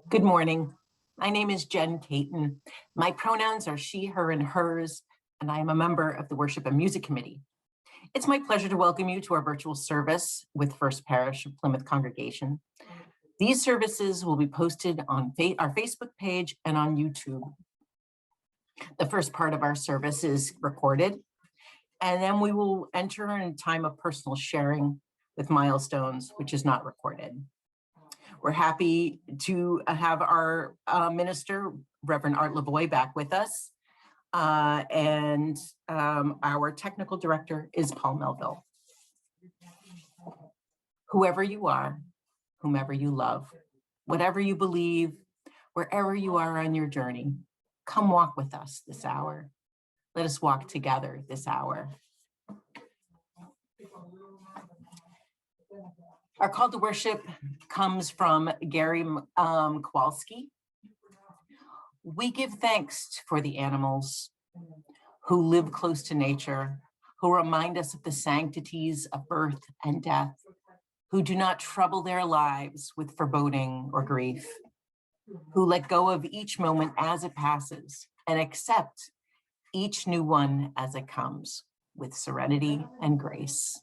Good morning. My name is Jenn Katon. My pronouns are she, her, and hers, and I am a member of the Worship and Music Committee. It's my pleasure to welcome you to our virtual service with First Parish Plymouth congregation. These services will be posted on our Facebook page and on YouTube. The first part of our service is recorded, and then we will enter in a time of personal sharing with milestones, which is not recorded. We're happy to have our minister, Reverend Art Lavoie, back with us. And our technical director is Paul Melville. Whoever you are, whomever you love, whatever you believe, wherever you are on your journey, come walk with us this hour. Let us walk together this hour. Our call to worship comes from Gary Kowalski. We give thanks for the animals who live close to nature, who remind us of the sanctities of birth and death, who do not trouble their lives with foreboding or grief, who let go of each moment as it passes and accept each new one as it comes with serenity and grace.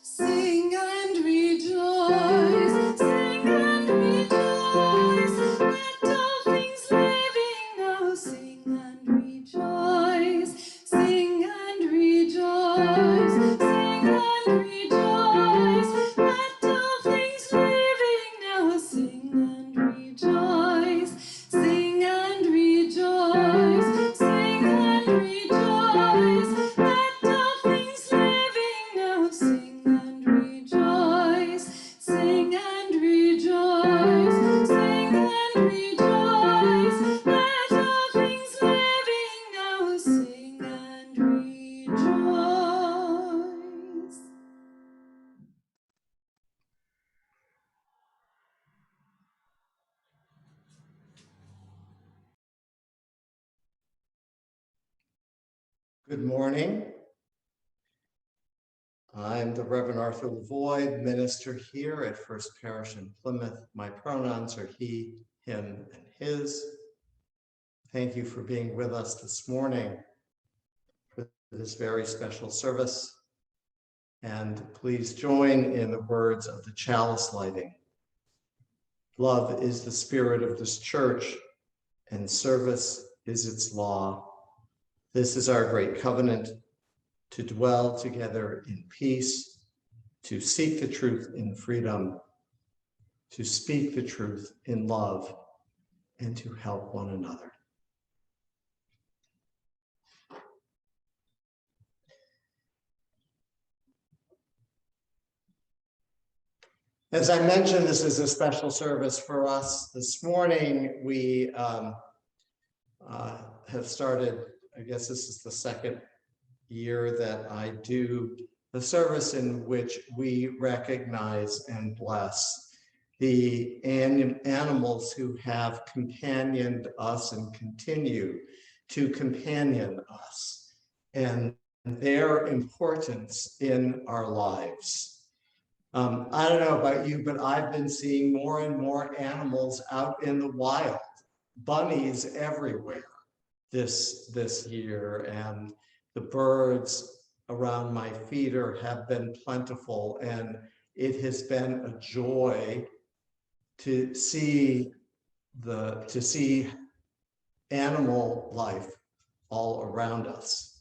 Sing and rejoice, sing and rejoice, let all things living now sing and rejoice, sing and rejoice, sing and rejoice, let all things living now sing and rejoice, sing and rejoice, sing and rejoice, let all things living now sing and rejoice, sing and rejoice, sing and rejoice, let all things living now sing and rejoice. Good morning. I'm the Reverend Arthur Lavoie, minister here at First Parish in Plymouth. My pronouns are he, him, and his. Thank you for being with us this morning for this very special service. And please join in the words of the chalice lighting. Love is the spirit of this church, and service is its law. This is our great covenant, to dwell together in peace, to seek the truth in freedom, to speak the truth in love, and to help one another. As I mentioned, this is a special service for us. This morning, we have started, I guess this is the second year that I do the service in which we recognize and bless the animals who have companioned us and continue to companion us, and their importance in our lives. I don't know about you, but I've been seeing more and more animals out in the wild, bunnies everywhere this year, and the birds around my feeder have been plentiful, and it has been a joy to see animal life all around us.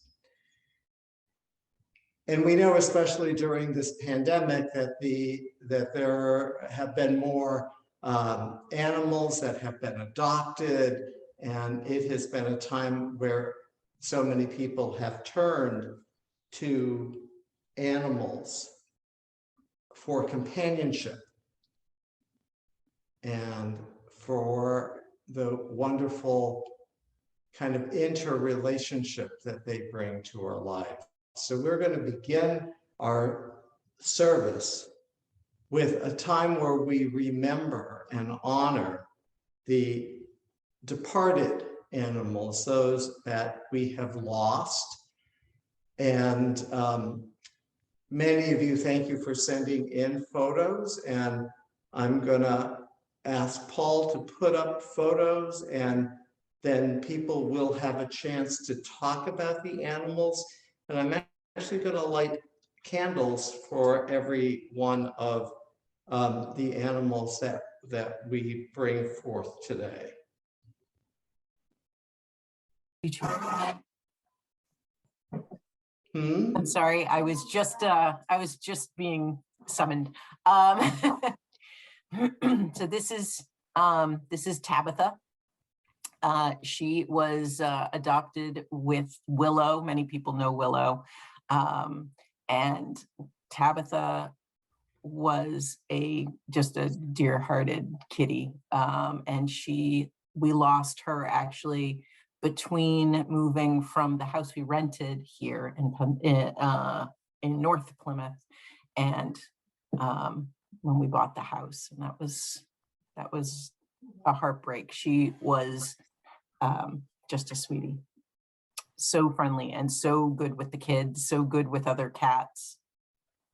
And we know, especially during this pandemic, that there have been more animals that have been adopted, and it has been a time where so many people have turned to animals for companionship and for the wonderful kind of interrelationship that they bring to our lives. So we're going to begin our service with a time where we remember and honor the departed animals, those that we have lost. And many of you, thank you for sending in photos. And I'm gonna ask Paul to put up photos, and then people will have a chance to talk about the animals. And I'm actually gonna light candles for every one of the animals that we bring forth today. I'm sorry, I was just being summoned. So this is Tabitha. She was adopted with Willow. Many people know Willow. And Tabitha was just a dear-hearted kitty. And we lost her actually between moving from the house we rented here in North Plymouth and when we bought the house. And that was a heartbreak. She was just a sweetie, so friendly and so good with the kids, so good with other cats.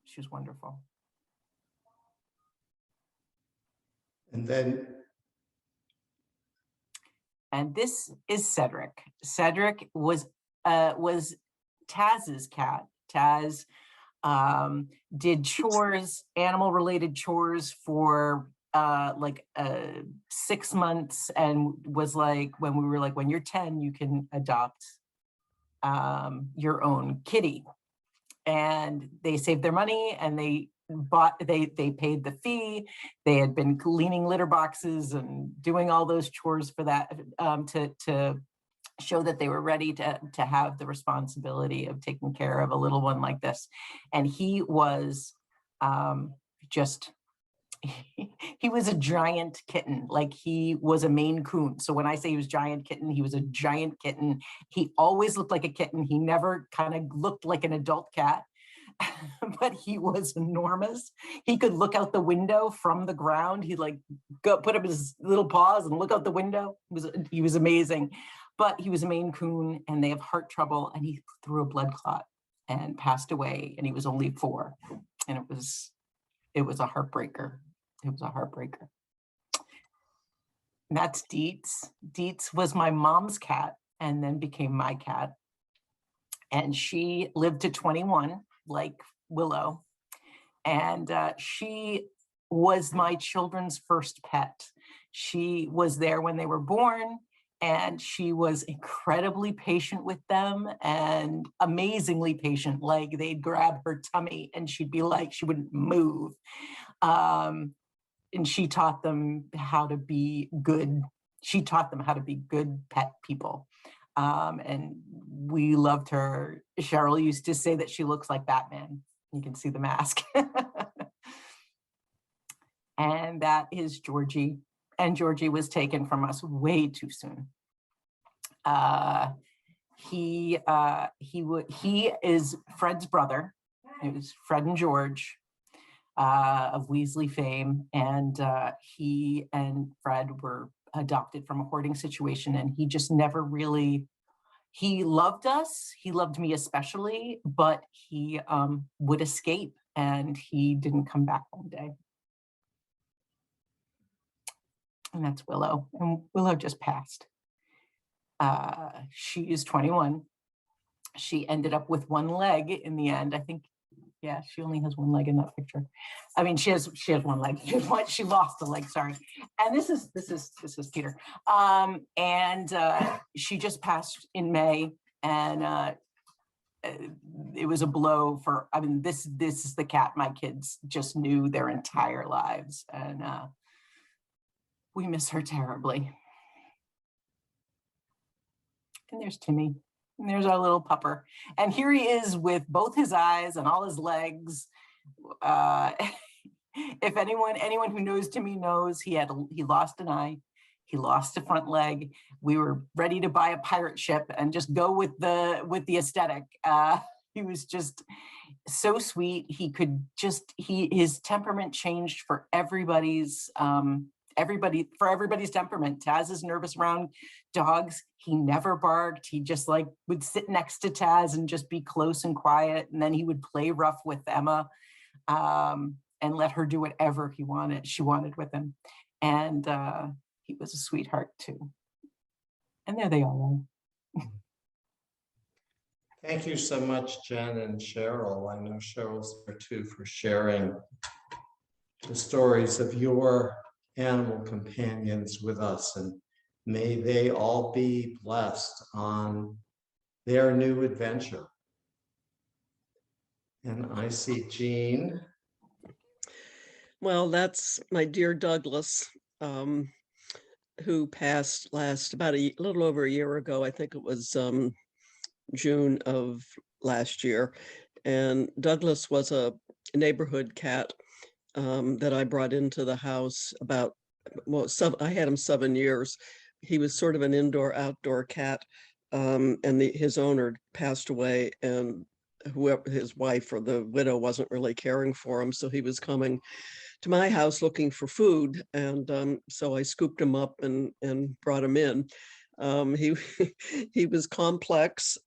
She was wonderful. And this is Cedric. Cedric was Taz's cat. Taz did chores, animal-related chores for 6 months, and was like, when we were like, when you're 10, you can adopt your own kitty. And they saved their money, and they paid the fee. They had been cleaning litter boxes and doing all those chores for that, to show that they were ready to have the responsibility of taking care of a little one like this. And he was he was a giant kitten. Like, he was a Maine Coon. So when I say he was giant kitten, he was a giant kitten. He always looked like a kitten. He never kind of looked like an adult cat. But he was enormous. He could look out the window from the ground. He'd like put up his little paws and look out the window. He was amazing. But he was a Maine Coon, and they have heart trouble, and he threw a blood clot and passed away, and he was only 4. And it was a heartbreaker. It was a heartbreaker. And that's Dietz. Dietz was my mom's cat and then became my cat. And she lived to 21, like Willow. And she was my children's first pet. She was there when they were born, and she was incredibly patient with them, and amazingly patient. Like, they'd grab her tummy and she'd be like, she wouldn't move. And she taught them how to be good. She taught them how to be good pet people. And we loved her. Cheryl used to say that she looks like Batman. You can see the mask. And that is Georgie. And Georgie was taken from us way too soon. He is Fred's brother. It was Fred and George of Weasley fame. And he and Fred were adopted from a hoarding situation, and he just never really, he loved us. He loved me especially, but he would escape, and he didn't come back one day. And that's Willow. And Willow just passed. She is 21. She ended up with one leg in the end. I think, yeah, she only has one leg in that picture. I mean, she has one leg. She lost a leg, sorry. And this is Peter. And she just passed in May, and it was a blow for, I mean, this is the cat my kids just knew their entire lives, and we miss her terribly. And there's Timmy, and there's our little pupper. And here he is with both his eyes and all his legs. If anyone who knows Timmy knows he lost an eye, he lost a front leg. We were ready to buy a pirate ship and just go with the aesthetic. He was just so sweet. His temperament changed for everybody's everybody's temperament. Taz is nervous around dogs. He never barked. He just like would sit next to Taz and just be close and quiet. And then he would play rough with Emma and let her do whatever she wanted with him. And he was a sweetheart too. And there they all are. Thank you so much, Jen and Cheryl. I know Cheryl's there too for sharing the stories of your animal companions with us, and may they all be blessed on their new adventure. And I see Jean. Well, that's my dear Douglas, who passed about a little over a year ago. I think it was June of last year. And Douglas was a neighborhood cat that I brought into the house I had him 7 years. He was sort of an indoor-outdoor cat, and his owner passed away, and whoever his wife or the widow wasn't really caring for him, so he was coming to my house looking for food, and so I scooped him up and brought him in. He was complex.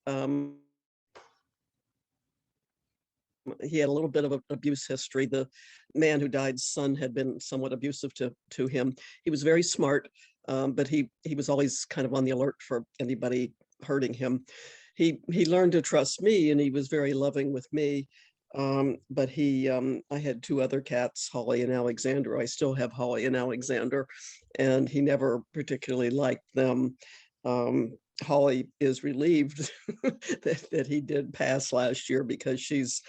He had a little bit of an abuse history. The man who died's son had been somewhat abusive to him. He was very smart, but he was always kind of on the alert for anybody hurting him. He learned to trust me, and he was very loving with me. But I had 2 other cats, Holly and Alexander. I still have Holly and Alexander, and he never particularly liked them. Holly is relieved that he did pass last year, because she's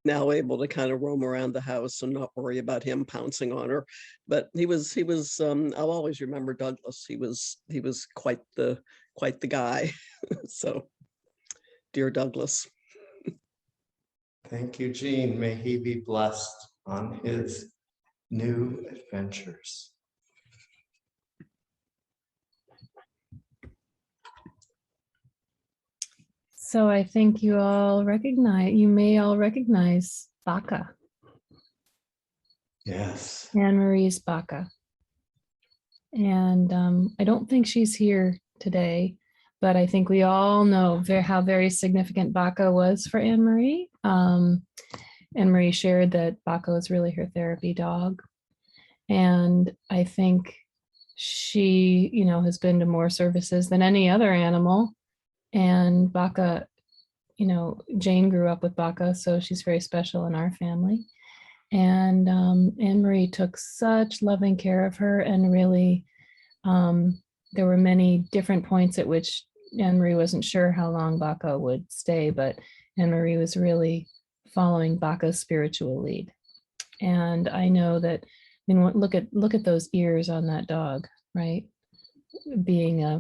now able to kind of roam around the house and not worry about him pouncing on her. But he was I'll always remember Douglas. He was quite the guy. So dear Douglas. Thank you, Jean. May he be blessed on his new adventures. So I think you may all recognize Baka, Yes. Anne-Marie's Baka. And I don't think she's here today, but I think we all know how very significant Baka was for Anne-Marie. Anne-Marie shared that Baka was really her therapy dog. And I think she, has been to more services than any other animal. And Baka, Jane grew up with Baka, so she's very special in our family. And Anne-Marie took such loving care of her, and really, there were many different points at which Anne-Marie wasn't sure how long Baka would stay, but Anne-Marie was really following Baka's spiritual lead. And I know that, look at those ears on that dog, right?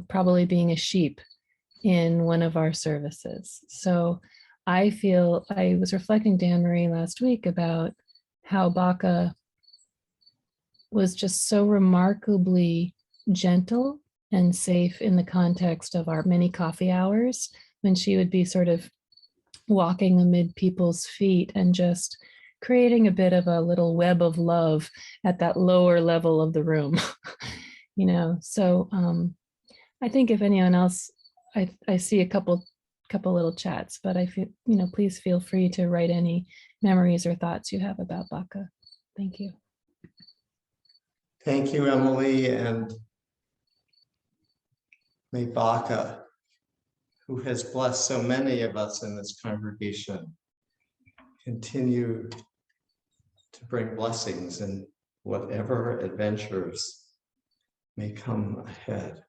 Probably being a sheep in one of our services. So I was reflecting to Anne-Marie last week about how Baka was just so remarkably gentle and safe in the context of our many coffee hours, when she would be sort of walking amid people's feet and just creating a bit of a little web of love at that lower level of the room. So I think if anyone else, I see a couple little chats, but I feel, please feel free to write any memories or thoughts you have about Baka. Thank you. Thank you, Emily. And may Baka, who has blessed so many of us in this congregation, continue to bring blessings in whatever adventures may come ahead.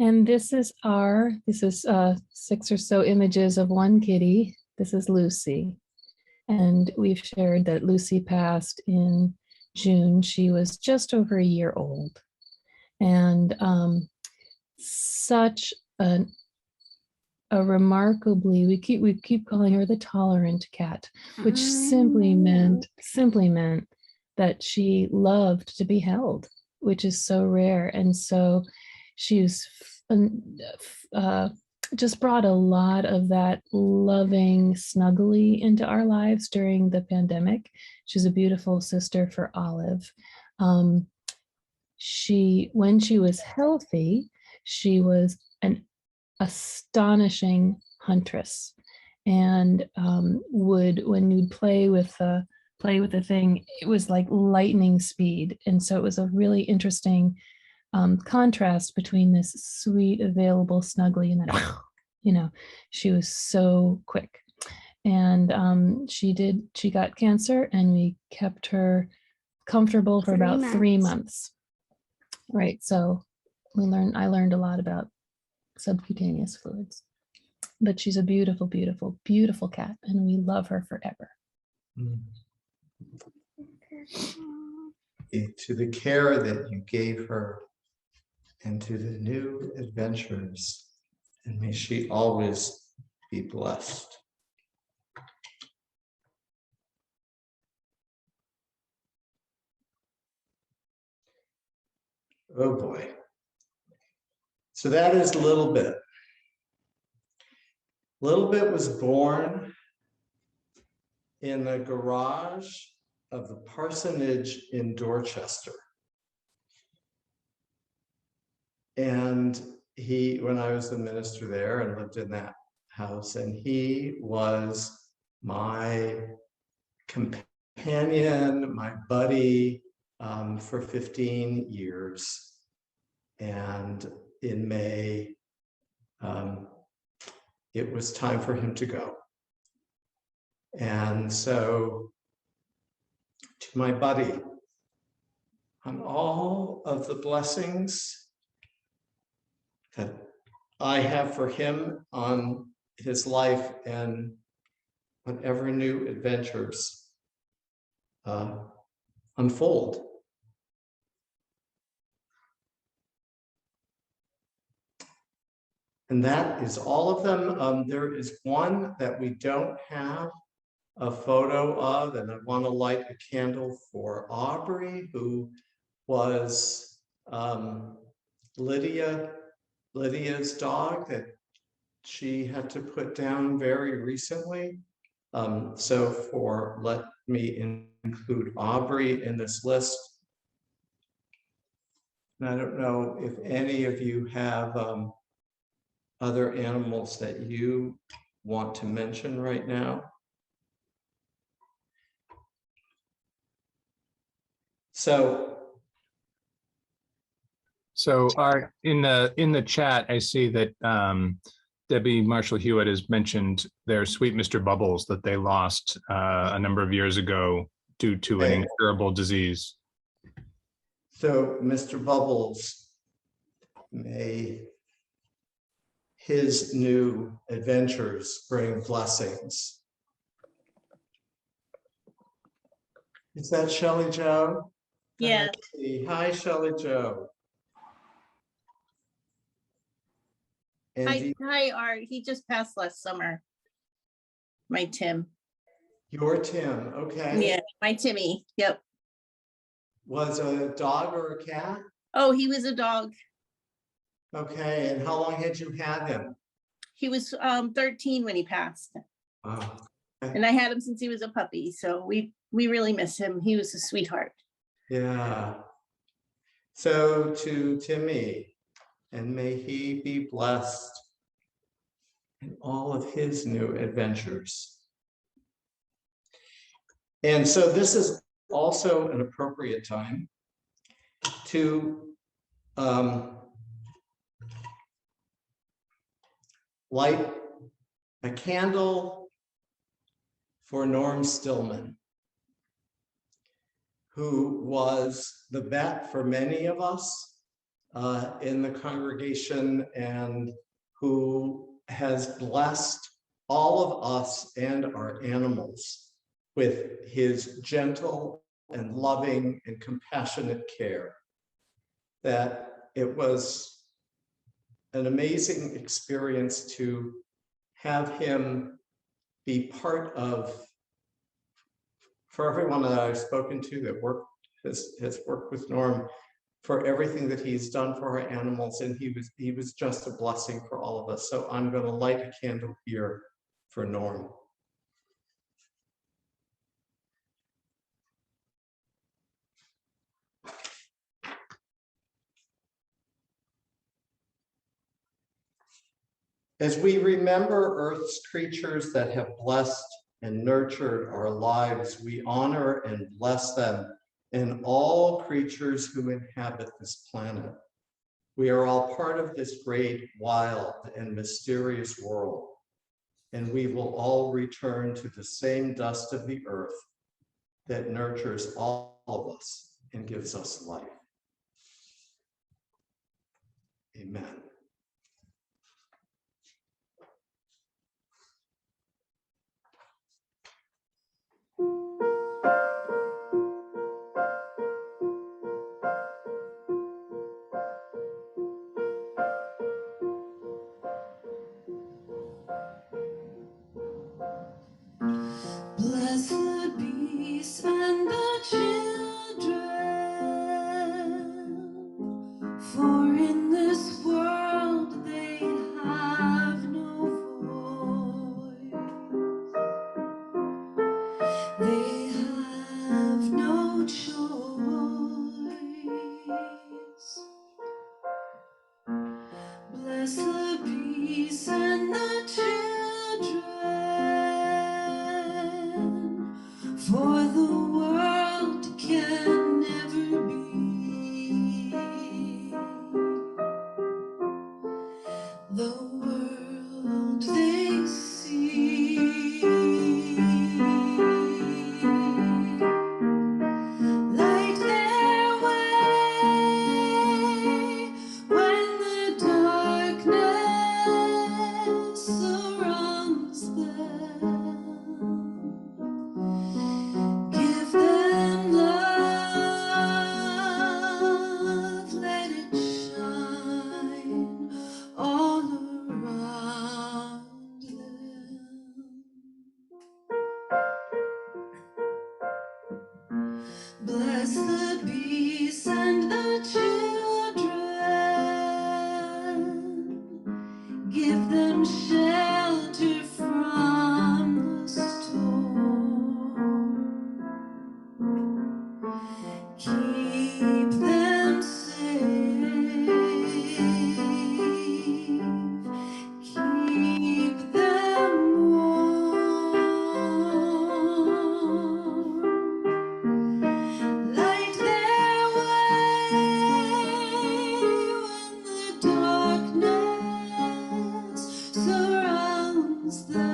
And this is 6 or so images of one kitty. This is Lucy. And we've shared that Lucy passed in June. She was just over a year old. And such a remarkably, we keep calling her the tolerant cat, which simply meant that she loved to be held, which is so rare. And so she was just brought a lot of that loving snuggly into our lives during the pandemic. She's a beautiful sister for Olive. When she was healthy, she was an astonishing huntress, and when you'd play with the thing, it was like lightning speed. And so it was a really interesting contrast between this sweet, available snuggly and then, she was so quick. And she got cancer, and we kept her comfortable for about 3 months. Right. So I learned a lot about subcutaneous fluids, but she's a beautiful, beautiful, beautiful cat, and we love her forever. To the care that you gave her and to the new adventures, and may she always be blessed. Oh boy. So that is Little Bit. Little Bit was born in the garage of the parsonage in Dorchester. And when I was the minister there and lived in that house, and he was my companion, my buddy for 15 years. And in May, it was time for him to go. And so, to my buddy, on all of the blessings that I have for him on his life and whatever new adventures unfold. And that is all of them. There is one that we don't have a photo of, and I want to light a candle for Aubrey, who was Lydia's dog that she had to put down very recently. Let me include Aubrey in this list. And I don't know if any of you have other animals that you want to mention right now. So in the chat, I see that Debbie Marshall Hewitt has mentioned their sweet Mr. Bubbles that they lost a number of years ago due to an incurable disease. So Mr. Bubbles, may his new adventures bring blessings. Is that Shelley Jo? Yeah. Hi, Shelley Jo. And Hi, Art. He just passed last summer. My Tim. Your Tim, okay. Yeah, my Timmy. Yep. Was a dog or a cat? Oh, he was a dog. Okay, and how long had you had him? He was 13 when he passed. Oh. And I had him since he was a puppy. So we really miss him. He was a sweetheart. Yeah. So to Timmy, and may he be blessed in all of his new adventures. And so this is also an appropriate time to light a candle for Norm Stillman, who was the vet for many of us in the congregation, and who has blessed all of us and our animals with his gentle and loving and compassionate care. That it was an amazing experience to have him be part of, for everyone that I've spoken to that has worked with Norm, for everything that he's done for our animals, and he was just a blessing for all of us. So I'm going to light a candle here for Norm. As we remember Earth's creatures that have blessed and nurtured our lives, we honor and bless them and all creatures who inhabit this planet. We are all part of this great, wild, and mysterious world, and we will all return to the same dust of the earth that nurtures all of us and gives us life. Amen. Blessed peace and the children, for in this world they have no voice. They have no choice. Blessed peace and the children, for the world can never be the world they see. Light their way when the darkness surrounds them. Give them love, let it shine all around them. Blessed peace and the children, give them shelter from the storm. Keep them safe, keep them warm. Light their way when the darkness surrounds them.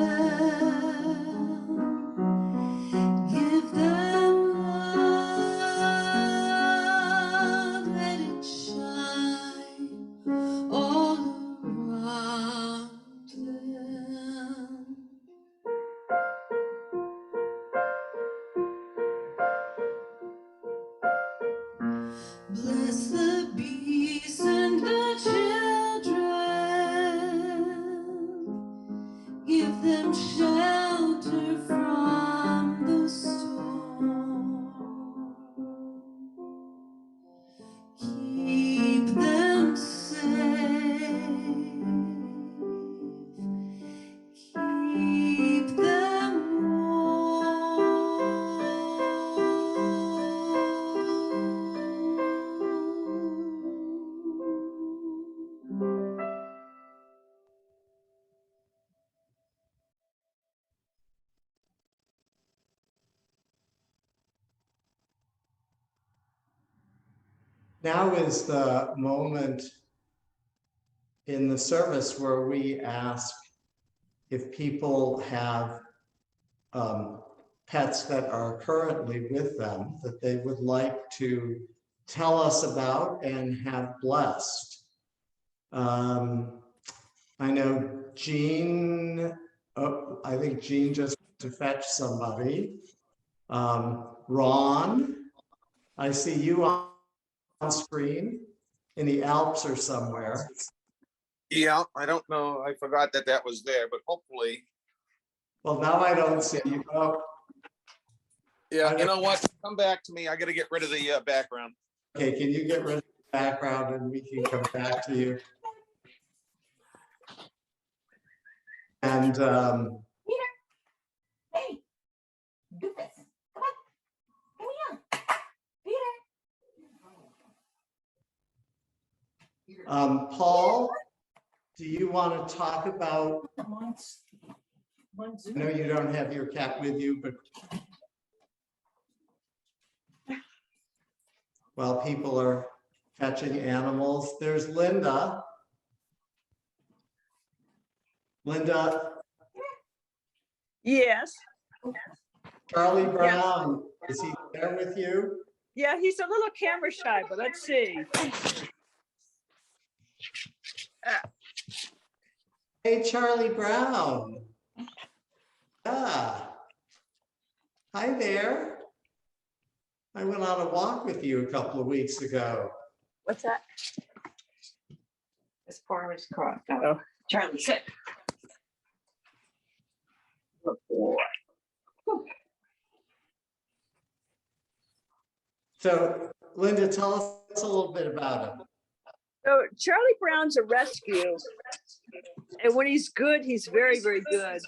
Give them love, let it shine all around them. Bless the beast and the children, give them shelter from the storm. Keep them safe, keep them warm. Now is the moment in the service where we ask if people have pets that are currently with them that they would like to tell us about and have blessed. I know Jean, I think Jean just went to fetch somebody. Ron, I see you on screen in the Alps or somewhere. Yeah, I don't know. I forgot that that was there, but hopefully. Well, now I don't see you. Oh, Yeah, you know what? Come back to me. I got to get rid of the background. okay, can you get rid of background and we can come back to you. And Peter, hey, do this. Come on, come here, Peter. Paul, do you want to talk about, I know you don't have your cat with you, but while people are fetching animals, there's Linda. Linda, Yes. Charlie Brown, is he there with you? Yeah, he's a little camera shy, but let's see. Hey, Charlie Brown. Ah, hi there. I went on a walk with you a couple of weeks ago. What's that? This farmer's cross. Oh, Charlie, sit. Good boy. So, Linda, tell us a little bit about him. So Charlie Brown's a rescue. And when he's good, he's very, very good.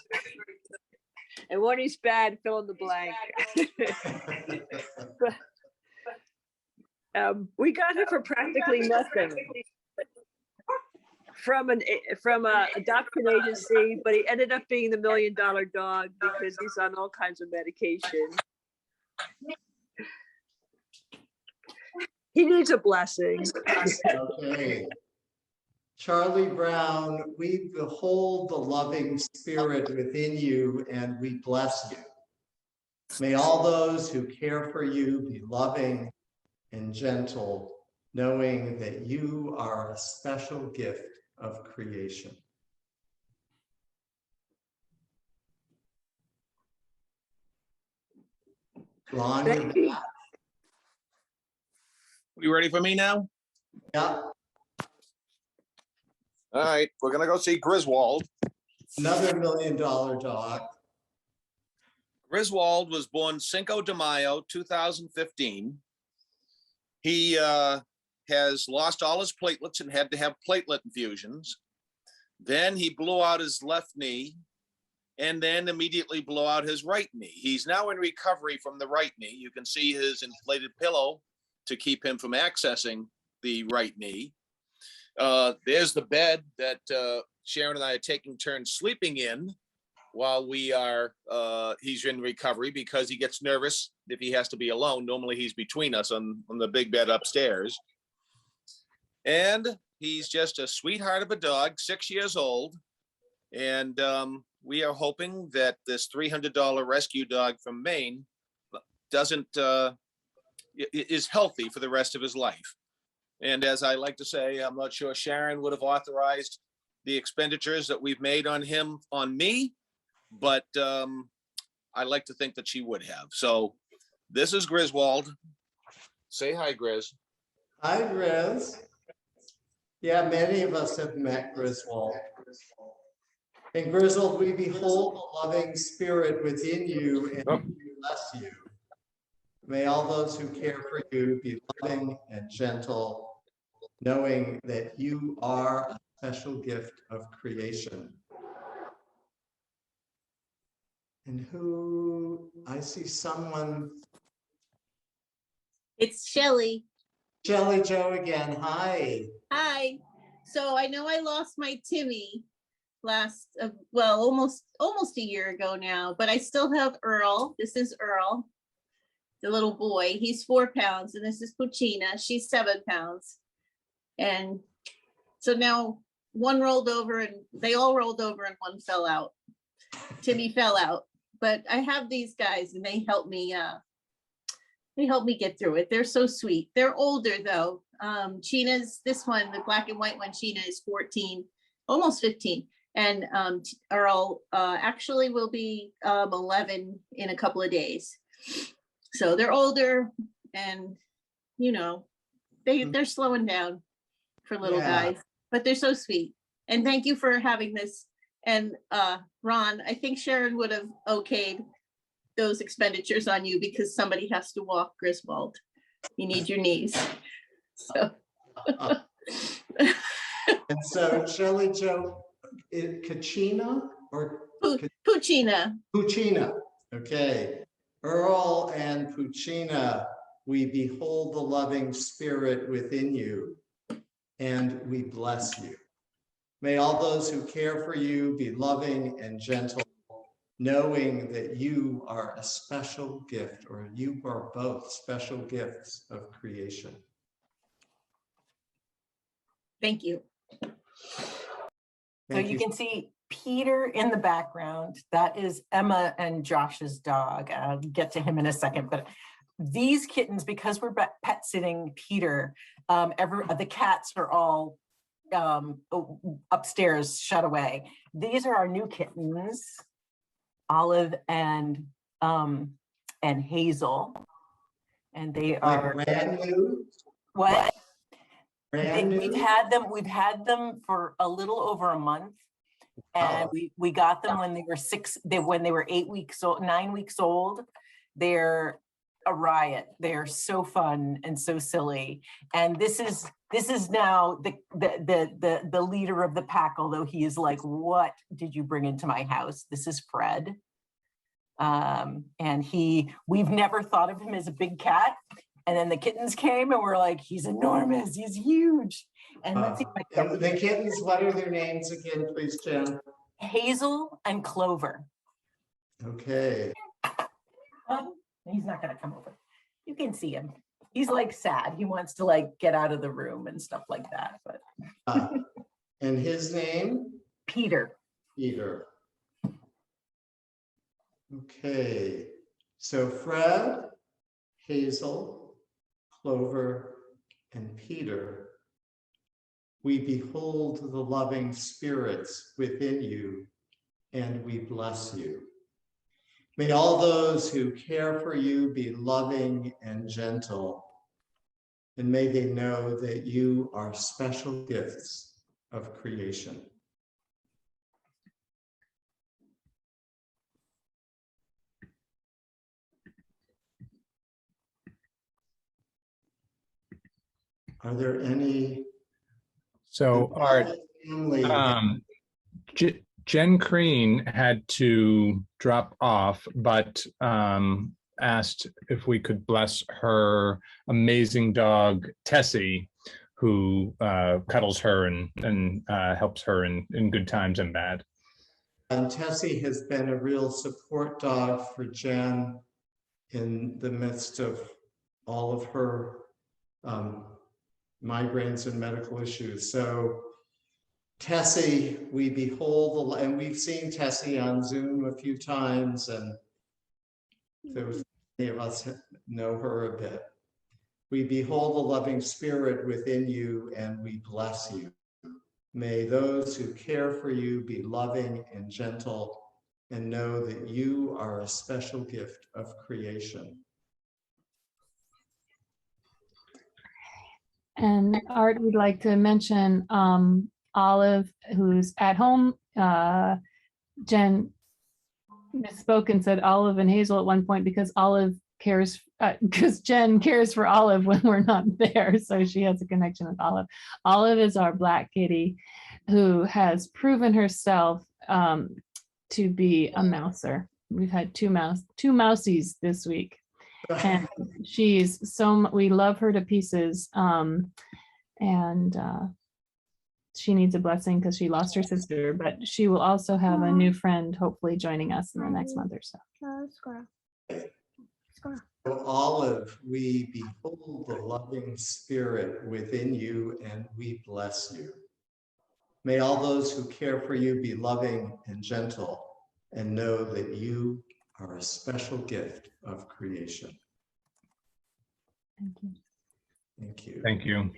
And when he's bad, fill in the blank. We got him for practically nothing from a adoption agency, but he ended up being the $1 million dog because he's on all kinds of medication. He needs a blessing. Okay. Charlie Brown, we behold the loving spirit within you and we bless you. May all those who care for you be loving and gentle, knowing that you are a special gift of creation. Ron, Thank you. You ready for me now? yeah, All right, we're gonna go see Griswold. another $1 million dog. Griswold was born Cinco de Mayo, 2015. He has lost all his platelets and had to have platelet infusions. Then he blew out his left knee and then immediately blew out his right knee. He's now in recovery from the right knee. You can see his inflated pillow to keep him from accessing the right knee. There's the bed that Sharon and I are taking turns sleeping in while he's in recovery because he gets nervous if he has to be alone. Normally he's between us on the big bed upstairs. And he's just a sweetheart of a dog, 6 years old. And we are hoping that this $300 rescue dog from Maine is healthy for the rest of his life. And as I like to say, I'm not sure Sharon would have authorized the expenditures that we've made on him, on me, but I like to think that she would have. So this is Griswold. Say hi, Grizz. Hi, Grizz. Yeah, many of us have met Griswold. And Griswold, we behold the loving spirit within you and we bless you. May all those who care for you be loving and gentle, knowing that you are a special gift of creation. And who, I see someone. It's Shelley. Jelly Joe again, hi. Hi. So I know I lost my Timmy almost a year ago now, but I still have Earl. This is Earl, the little boy. He's 4 pounds, and this is Puccina. She's 7 pounds. And so now one rolled over, and they all rolled over, and one fell out. Timmy fell out, but I have these guys, and they help me get through it. They're so sweet. They're older though. China's, this one, the black and white one, China is 14, almost 15. And Earl actually will be 11 in a couple of days. So they're older, and they're slowing down for little guys, but they're so sweet. And thank you for having this. And Ron, I think Sharon would have okayed those expenditures on you because somebody has to walk Griswold. You need your knees. So And so Shelley Jo, Kachina or Puccina. Puccina? Okay. Earl and Puccina, we behold the loving spirit within you, and we bless you. May all those who care for you be loving and gentle, knowing that you are a special gift, or you are both special gifts of creation. Thank you. So Thank you can see Peter in the background. That is Emma and Josh's dog. I'll get to him in a second, but these kittens, because we're pet sitting Peter, the cats are all upstairs shut away. These are our new kittens, Olive and Hazel, and they are brand new. What? Brand new. We've had them for a little over a month, and we got them when they were when they were 8 weeks old, 9 weeks old. They're a riot. They're so fun and so silly. And this is now the leader of the pack, although he is like, what did you bring into my house? This is Fred. And we've never thought of him as a big cat. And then the kittens came and we're like, he's enormous, he's huge. And let's see if I can. The kittens, what are their names again, please, Jen? Hazel and Clover. Okay. He's not gonna come over. You can see him. He's like sad. He wants to like get out of the room and stuff like that. But and his name? Peter. Peter. Okay. So Fred, Hazel, Clover, and Peter, we behold the loving spirits within you, and we bless you. May all those who care for you be loving and gentle, and may they know that you are special gifts of creation. Are there any? So Art, Jen Crean had to drop off, but asked if we could bless her amazing dog, Tessie, who cuddles her and helps her in good times and bad. And Tessie has been a real support dog for Jen in the midst of all of her migraines and medical issues. So Tessie, we behold, and we've seen Tessie on Zoom a few times, and those many of us know her a bit. We behold the loving spirit within you, and we bless you. May those who care for you be loving and gentle, and know that you are a special gift of creation. And Art would like to mention Olive, who's at home. Jen misspoke and said Olive and Hazel at one point because Olive cares, because Jen cares for Olive when we're not there. So she has a connection with Olive. Olive is our black kitty who has proven herself to be a mouser. We've had two mousies this week. And she's we love her to pieces, and she needs a blessing because she lost her sister, but she will also have a new friend hopefully joining us in the next month or so. So Olive, we behold the loving spirit within you, and we bless you. May all those who care for you be loving and gentle, and know that you are a special gift of creation. Thank you. Thank you. Thank you.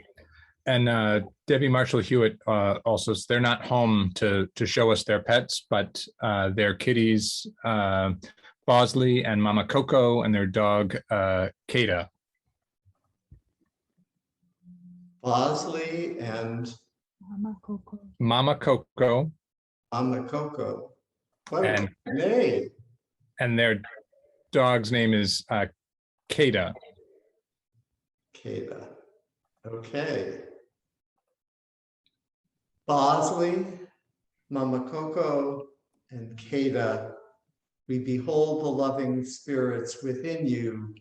And Debbie Marshall Hewitt also, they're not home to show us their pets, but their kitties, Bosley and Mama Coco, and their dog, Kata. Bosley and Mama Coco. Mama Coco. Mama Coco. What And a name. And their dog's name is Kata. Kata. Okay. Bosley, Mama Coco, and Kata, we behold the loving spirits within you,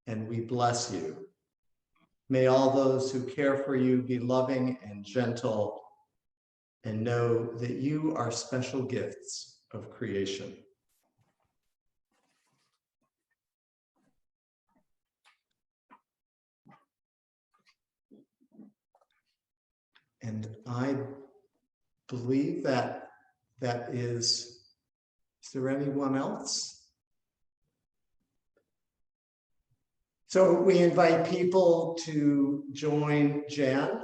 and we bless you. May all those who care for you be loving and gentle, and know that you are special gifts of creation. And I believe that is there anyone else? So we invite people to join Jenn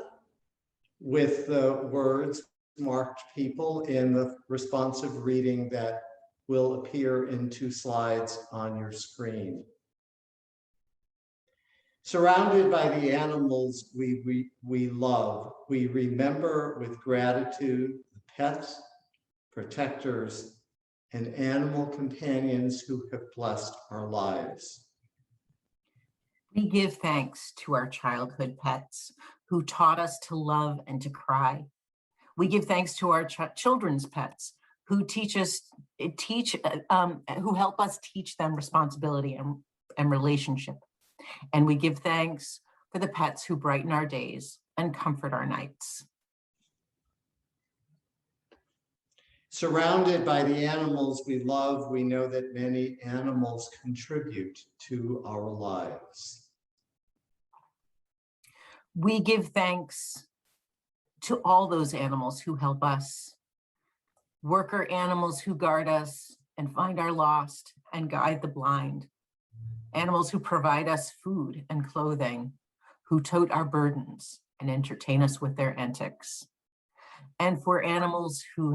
with the words marked people in the responsive reading that will appear in 2 slides on your screen. Surrounded by the animals we love, we remember with gratitude the pets, protectors, and animal companions who have blessed our lives. We give thanks to our childhood pets who taught us to love and to cry. We give thanks to our children's pets who who help us teach them responsibility and relationship. And we give thanks for the pets who brighten our days and comfort our nights. Surrounded by the animals we love, we know that many animals contribute to our lives. We give thanks to all those animals who help us, worker animals who guard us and find our lost and guide the blind, animals who provide us food and clothing, who tote our burdens and entertain us with their antics, and for animals who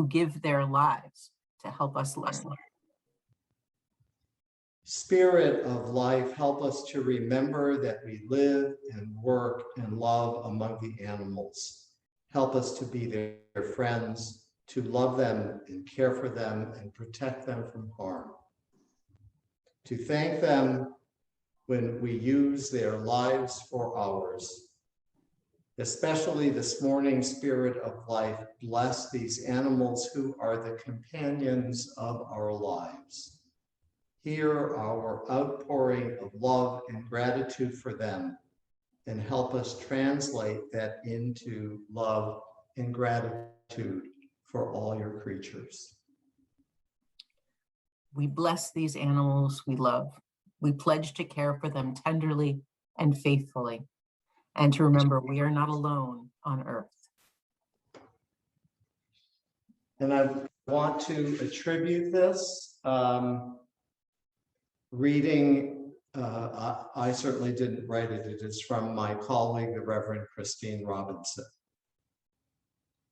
give their lives to help us learn. Spirit of life, help us to remember that we live and work and love among the animals. Help us to be their friends, to love them and care for them and protect them from harm. To thank them when we use their lives for ours. Especially this morning, Spirit of life, bless these animals who are the companions of our lives. Hear our outpouring of love and gratitude for them, and help us translate that into love and gratitude for all your creatures. We bless these animals we love. We pledge to care for them tenderly and faithfully, and to remember we are not alone on earth. And I want to attribute this reading, I certainly didn't write it. It is from my colleague, the Reverend Christine Robinson.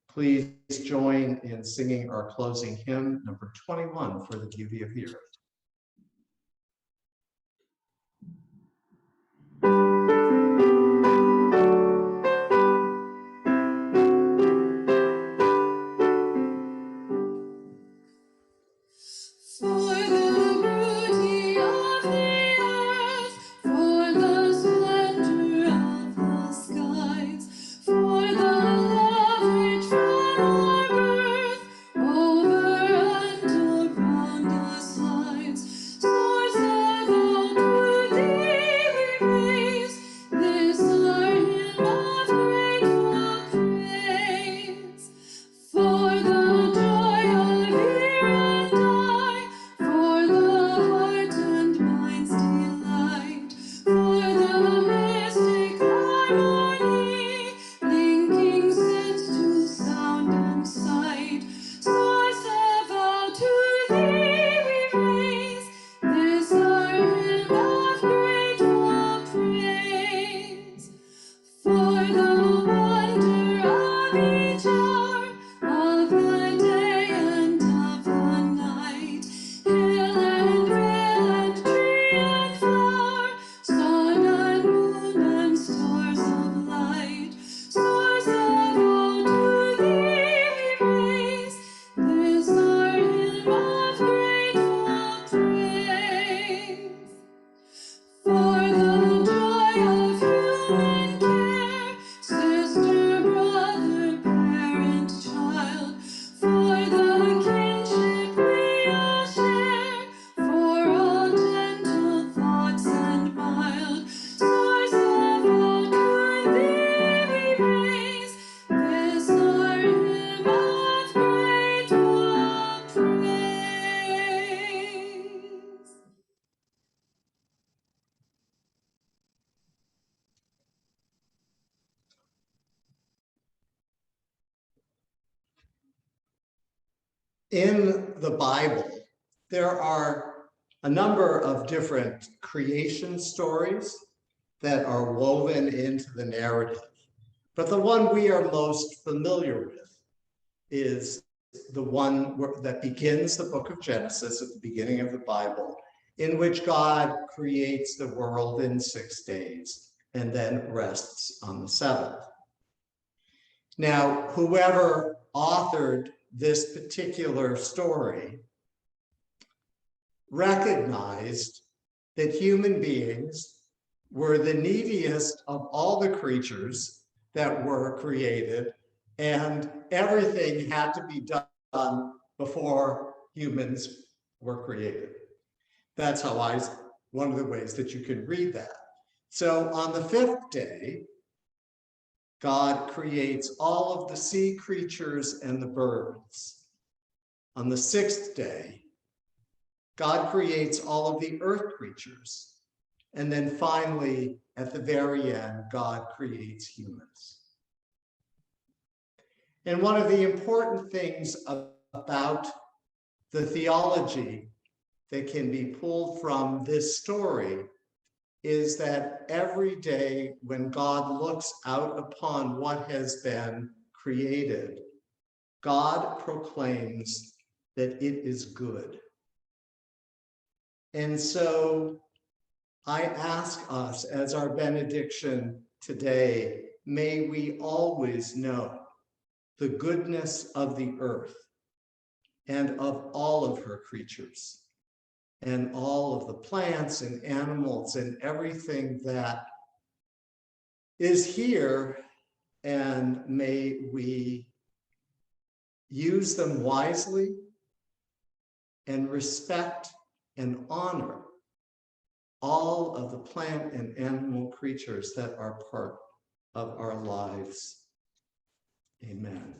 Please join in singing our closing hymn, number 21, For the Beauty of the Earth. For the joy of hear and die, in the Bible, there are a number of different creation stories that are woven into the narrative. But the one we are most familiar with is the one that begins the book of Genesis at the beginning of the Bible, in which God creates the world in 6 days and then rests on the seventh. Now, whoever authored this particular story recognized that human beings were the neediest of all the creatures that were created, and everything had to be done before humans were created. That's how one of the ways that you can read that. So on the 5th day, God creates all of the sea creatures and the birds. On the 6th day, God creates all of the earth creatures. And then finally, at the very end, God creates humans. And one of the important things about the theology that can be pulled from this story is that every day when God looks out upon what has been created, God proclaims that it is good. And so I ask us as our benediction today, may we always know the goodness of the earth and of all of her creatures and all of the plants and animals and everything that is here, and may we use them wisely and respect and honor all of the plant and animal creatures that are part of our lives. Amen.